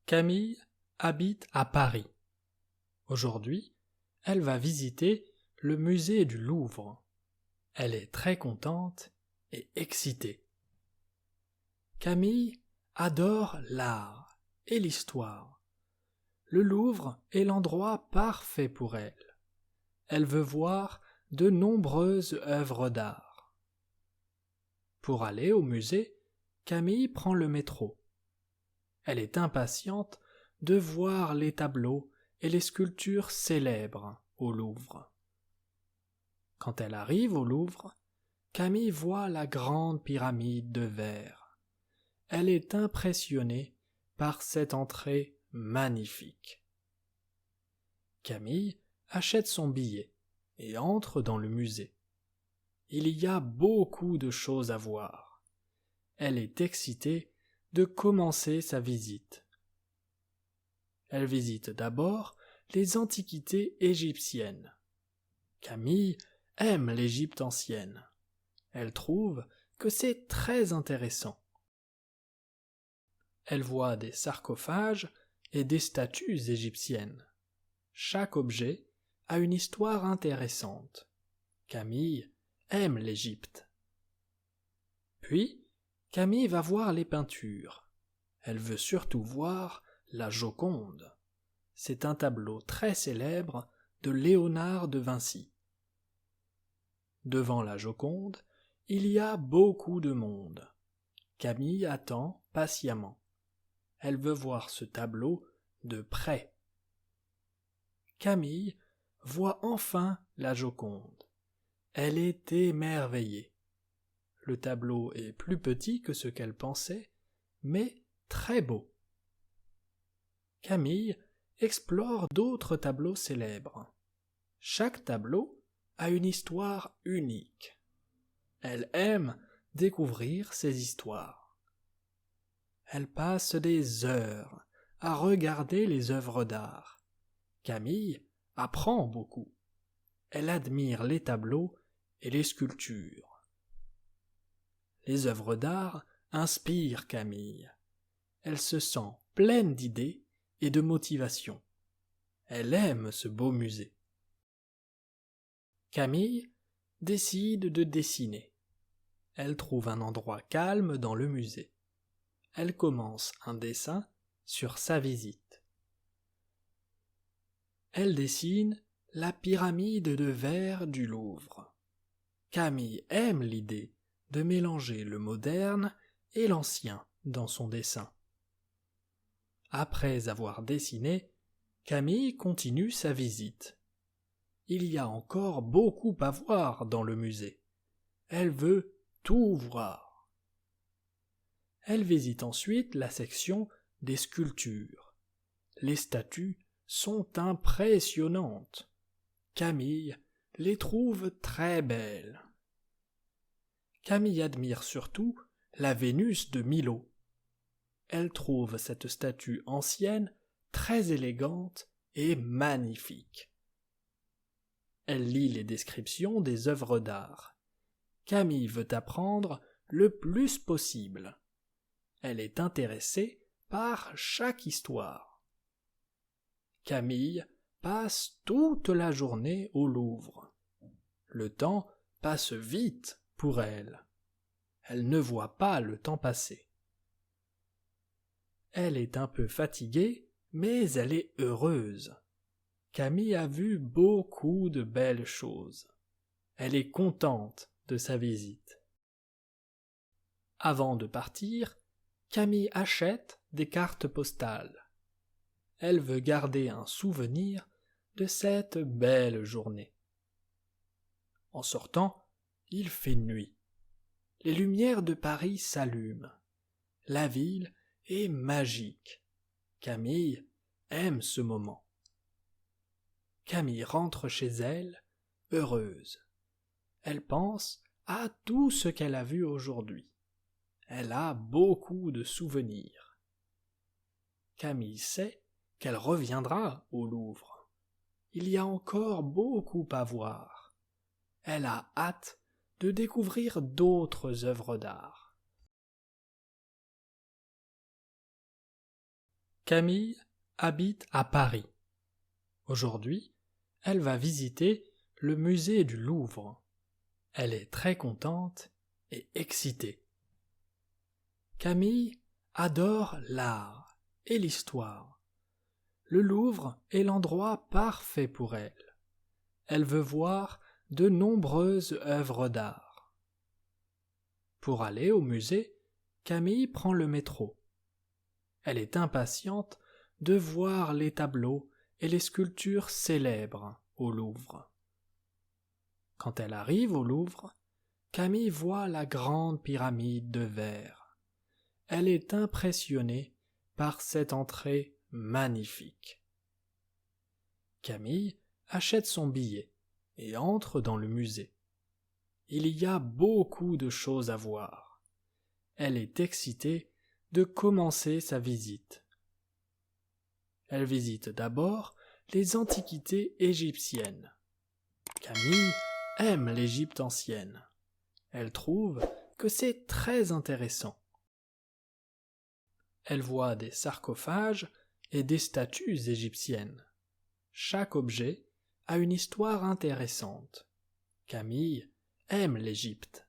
Camille habite à Paris. Aujourd'hui, elle va visiter le musée du Louvre. Elle est très contente et excitée. Camille adore l'art et l'histoire. Le Louvre est l'endroit parfait pour elle. Elle veut voir de nombreuses œuvres d'art. Pour aller au musée, Camille prend le métro. Elle est impatiente de voir les tableaux et les sculptures célèbres au Louvre. Quand elle arrive au Louvre, Camille voit la grande pyramide de verre. Elle est impressionnée par cette entrée magnifique. Camille achète son billet et entre dans le musée. Il y a beaucoup de choses à voir. Elle est excitée de commencer sa visite. Elle visite d'abord les antiquités égyptiennes. Camille aime l'Égypte ancienne. Elle trouve que c'est très intéressant. Elle voit des sarcophages et des statues égyptiennes. Chaque objet a une histoire intéressante. Camille aime l'Égypte. Puis, Camille va voir les peintures. Elle veut surtout voir la Joconde. C'est un tableau très célèbre de Léonard de Vinci. Devant la Joconde, il y a beaucoup de monde. Camille attend patiemment. Elle veut voir ce tableau de près. Camille voit enfin la Joconde. Elle est émerveillée. Le tableau est plus petit que ce qu'elle pensait, mais très beau. Camille explore d'autres tableaux célèbres. Chaque tableau a une histoire unique. Elle aime découvrir ces histoires. Elle passe des heures à regarder les œuvres d'art. Camille apprend beaucoup. Elle admire les tableaux et les sculptures. Les œuvres d'art inspirent Camille. Elle se sent pleine d'idées et de motivation. Elle aime ce beau musée. Camille décide de dessiner. Elle trouve un endroit calme dans le musée. Elle commence un dessin sur sa visite. Elle dessine la pyramide de verre du Louvre. Camille aime l'idée de mélanger le moderne et l'ancien dans son dessin. Après avoir dessiné, Camille continue sa visite. Il y a encore beaucoup à voir dans le musée. Elle veut tout voir. Elle visite ensuite la section des sculptures. Les statues sont impressionnantes. Camille les trouve très belles. Camille admire surtout la Vénus de Milo. Elle trouve cette statue ancienne très élégante et magnifique. Elle lit les descriptions des œuvres d'art. Camille veut apprendre le plus possible. Elle est intéressée par chaque histoire. Camille passe toute la journée au Louvre. Le temps passe vite pour elle. Elle ne voit pas le temps passer. Elle est un peu fatiguée, mais elle est heureuse. Camille a vu beaucoup de belles choses. Elle est contente de sa visite. Avant de partir, Camille achète des cartes postales. Elle veut garder un souvenir de cette belle journée. En sortant, il fait nuit. Les lumières de Paris s'allument. La ville est magique. Camille aime ce moment. Camille rentre chez elle, heureuse. Elle pense à tout ce qu'elle a vu aujourd'hui. Elle a beaucoup de souvenirs. Camille sait qu'elle reviendra au Louvre. Il y a encore beaucoup à voir. Elle a hâte de découvrir d'autres œuvres d'art. Camille habite à Paris. Aujourd'hui, elle va visiter le musée du Louvre. Elle est très contente et excitée. Camille adore l'art et l'histoire. Le Louvre est l'endroit parfait pour elle. Elle veut voir de nombreuses œuvres d'art. Pour aller au musée, Camille prend le métro. Elle est impatiente de voir les tableaux et les sculptures célèbres au Louvre. Quand elle arrive au Louvre, Camille voit la grande pyramide de verre. Elle est impressionnée par cette entrée magnifique. Camille achète son billet et entre dans le musée. Il y a beaucoup de choses à voir. Elle est excitée de commencer sa visite. Elle visite d'abord les antiquités égyptiennes. Camille aime l'Égypte ancienne. Elle trouve que c'est très intéressant. Elle voit des sarcophages et des statues égyptiennes. Chaque objet a une histoire intéressante. Camille aime l'Égypte.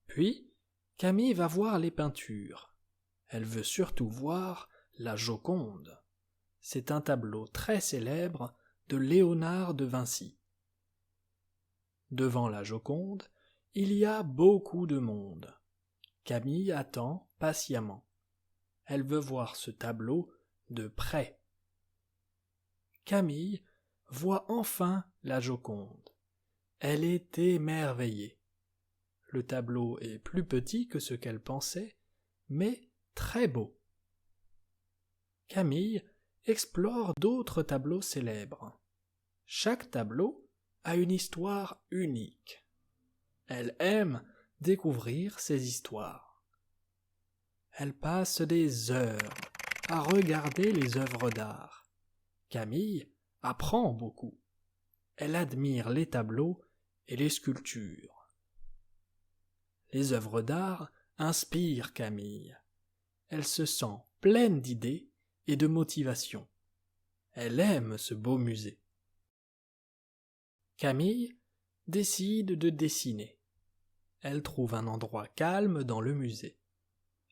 Puis, Camille va voir les peintures. Elle veut surtout voir la Joconde. C'est un tableau très célèbre de Léonard de Vinci. Devant la Joconde, il y a beaucoup de monde. Camille attend patiemment. Elle veut voir ce tableau de près. Camille voit enfin la Joconde. Elle est émerveillée. Le tableau est plus petit que ce qu'elle pensait, mais très beau. Camille explore d'autres tableaux célèbres. Chaque tableau a une histoire unique. Elle aime découvrir ces histoires. Elle passe des heures à regarder les œuvres d'art. Camille apprend beaucoup. Elle admire les tableaux et les sculptures. Les œuvres d'art inspirent Camille. Elle se sent pleine d'idées et de motivation. Elle aime ce beau musée. Camille décide de dessiner. Elle trouve un endroit calme dans le musée.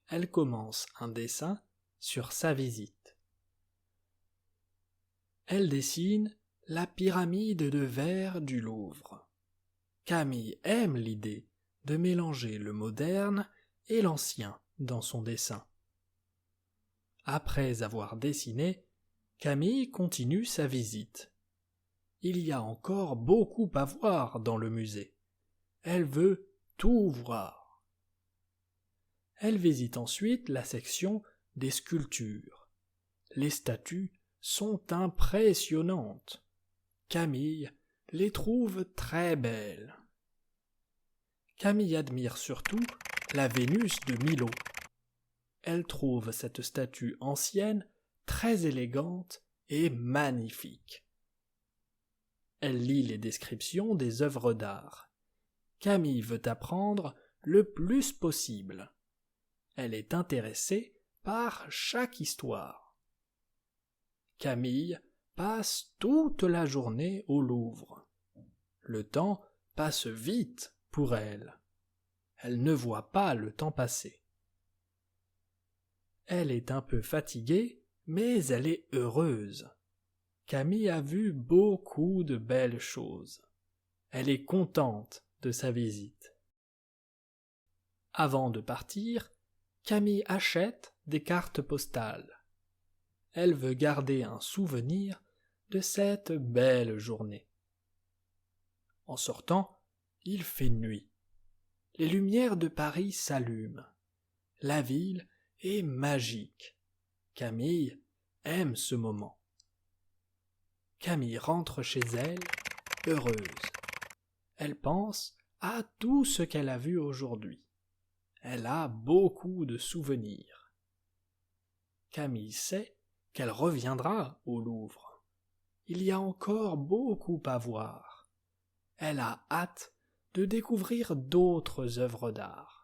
Elle commence un dessin sur sa visite. Elle dessine la pyramide de verre du Louvre. Camille aime l'idée de mélanger le moderne et l'ancien dans son dessin. Après avoir dessiné, Camille continue sa visite. Il y a encore beaucoup à voir dans le musée. Elle veut tout voir. Elle visite ensuite la section des sculptures. Les statues sont impressionnantes. Camille les trouve très belles. Camille admire surtout la Vénus de Milo. Elle trouve cette statue ancienne très élégante et magnifique. Elle lit les descriptions des œuvres d'art. Camille veut apprendre le plus possible. Elle est intéressée par chaque histoire. Camille passe toute la journée au Louvre. Le temps passe vite pour elle. Elle ne voit pas le temps passer. Elle est un peu fatiguée, mais elle est heureuse. Camille a vu beaucoup de belles choses. Elle est contente de sa visite. Avant de partir, Camille achète des cartes postales. Elle veut garder un souvenir de cette belle journée. En sortant, il fait nuit. Les lumières de Paris s'allument. La ville est magique. Camille aime ce moment. Camille rentre chez elle, heureuse. Elle pense à tout ce qu'elle a vu aujourd'hui. Elle a beaucoup de souvenirs. Camille sait qu'elle reviendra au Louvre. Il y a encore beaucoup à voir. Elle a hâte de découvrir d'autres œuvres d'art.